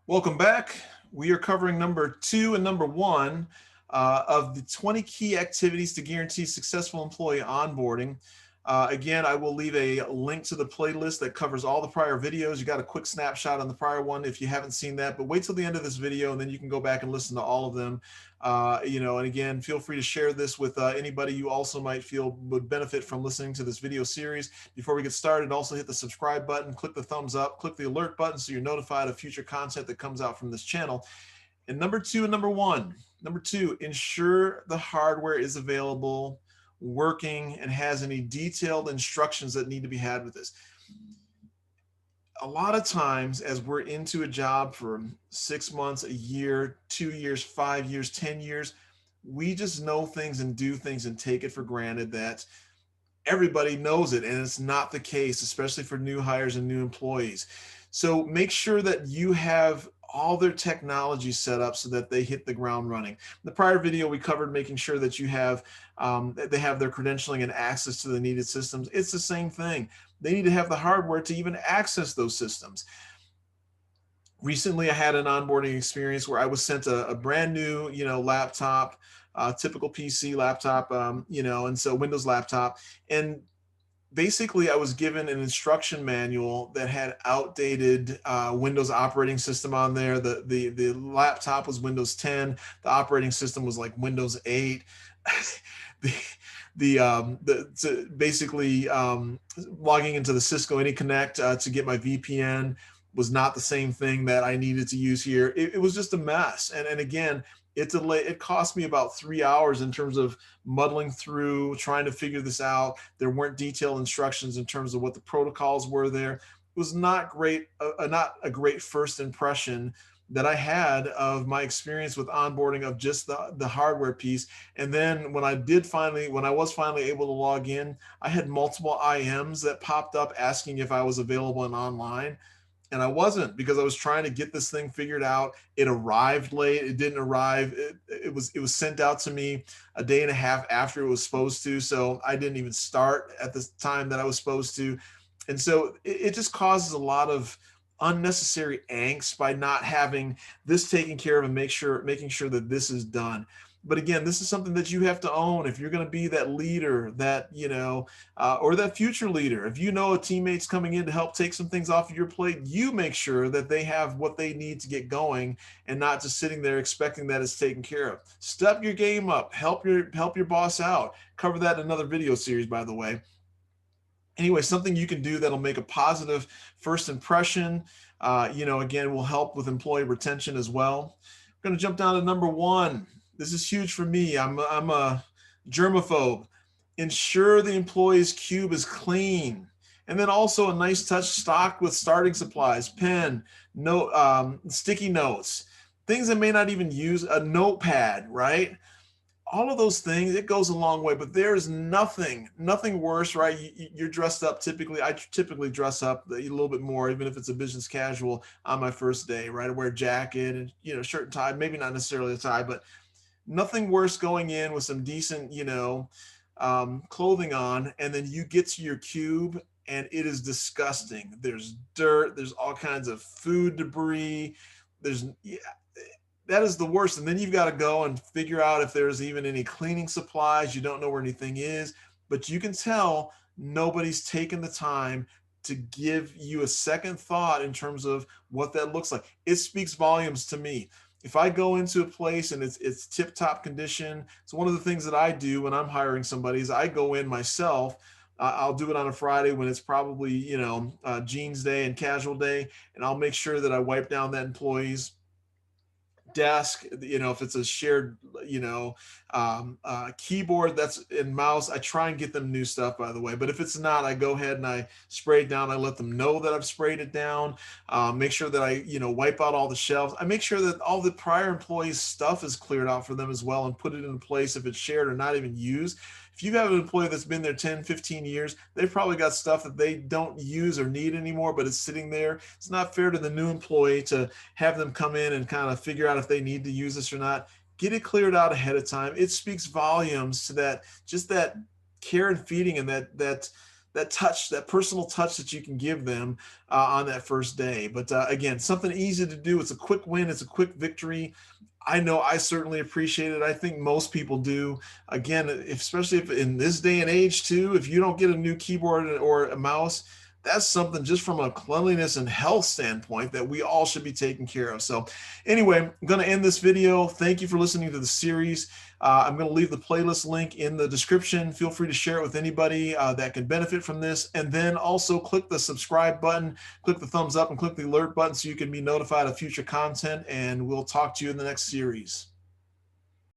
Welcome back. We are covering number 2 and number 1 of the 20 key activities to guarantee successful employee onboarding. Again, I will leave a link to the playlist that covers all the prior videos. You got a quick snapshot on the prior one if you haven't seen that, but wait till the end of this video and then you can go back and listen to all of them. And again, feel free to share this with anybody you also might feel would benefit from listening to this video series. Before we get started, also hit the subscribe button, click the thumbs up, click the alert button so you're notified of future content that comes out from this channel. And number 2 and number 1. Number 2, ensure the hardware is available, working, and has any detailed instructions that need to be had with this. A lot of times as we're into a job for 6 months, a year, 2 years, 5 years, 10 years, we just know things and do things and take it for granted that everybody knows it, and it's not the case, especially for new hires and new employees. So make sure that you have all their technology set up so that they hit the ground running. In the prior video, we covered making sure that you have they have their credentialing and access to the needed systems. It's the same thing. They need to have the hardware to even access those systems. Recently, I had an onboarding experience where I was sent a brand new, laptop, typical PC laptop, and so Windows laptop, and basically I was given an instruction manual that had outdated Windows operating system on there. The laptop was Windows 10. The operating system was like Windows 8. Basically logging into the Cisco AnyConnect to get my VPN was not the same thing that I needed to use here. It was just a mess. And again, it cost me about 3 hours in terms of muddling through, trying to figure this out. There weren't detailed instructions in terms of what the protocols were there. It was not not a great first impression that I had of my experience with onboarding of just the hardware piece. And then when I was finally able to log in, I had multiple IMs that popped up asking if I was available and online. And I wasn't, because I was trying to get this thing figured out. It arrived late. It didn't arrive. It was sent out to me a day and a half after it was supposed to. So I didn't even start at the time that I was supposed to. And so it just causes a lot of unnecessary angst by not having this taken care of and making sure that this is done. But again, this is something that you have to own if you're going to be that leader, that or that future leader. If you know a teammate's coming in to help take some things off of your plate, you make sure that they have what they need to get going and not just sitting there expecting that it's taken care of. Step your game up. Help your boss out. Cover that in another video series, by the way. Anyway, something you can do that'll make a positive first impression, again, will help with employee retention as well. We're going to jump down to number 1. This is huge for me. I'm a germaphobe. Ensure the employee's cube is clean. And then also a nice touch stocked with starting supplies, pen, note, sticky notes, things that may not even use, a notepad, right? All of those things, it goes a long way, but there is nothing worse, right? You're dressed up typically. I typically dress up a little bit more, even if it's a business casual on my first day, right? I wear a jacket and, shirt and tie, maybe not necessarily a tie, but nothing worse going in with some decent, clothing on, and then you get to your cube and it is disgusting. There's dirt, there's all kinds of food debris. That is the worst. And then you've got to go and figure out if there's even any cleaning supplies. You don't know where anything is, but you can tell nobody's taken the time to give you a second thought in terms of what that looks like. It speaks volumes to me. If I go into a place and it's tip-top condition, so one of the things that I do when I'm hiring somebody is I go in myself. I'll do it on a Friday when it's probably, jeans day and casual day, and I'll make sure that I wipe down that employee's desk, if it's a shared, keyboard that's in mouse, I try and get them new stuff, by the way. But if it's not, I go ahead and I spray it down. I let them know that I've sprayed it down. Make sure that I, wipe out all the shelves. I make sure that all the prior employees' stuff is cleared out for them as well and put it in place if it's shared or not even used. If you have an employee that's been there 10, 15 years, they've probably got stuff that they don't use or need anymore, but it's sitting there. It's not fair to the new employee to have them come in and kind of figure out if they need to use this or not. Get it cleared out ahead of time. It speaks volumes to that care and feeding and that that touch, that personal touch that you can give them on that first day. But again, something easy to do. It's a quick win. It's a quick victory. I know I certainly appreciate it. I think most people do. Again, especially if in this day and age too, if you don't get a new keyboard or a mouse, that's something just from a cleanliness and health standpoint that we all should be taking care of. So anyway, I'm going to end this video. Thank you for listening to the series. I'm going to leave the playlist link in the description. Feel free to share it with anybody that can benefit from this. And then also click the subscribe button, click the thumbs up, and click the alert button so you can be notified of future content. And we'll talk to you in the next series.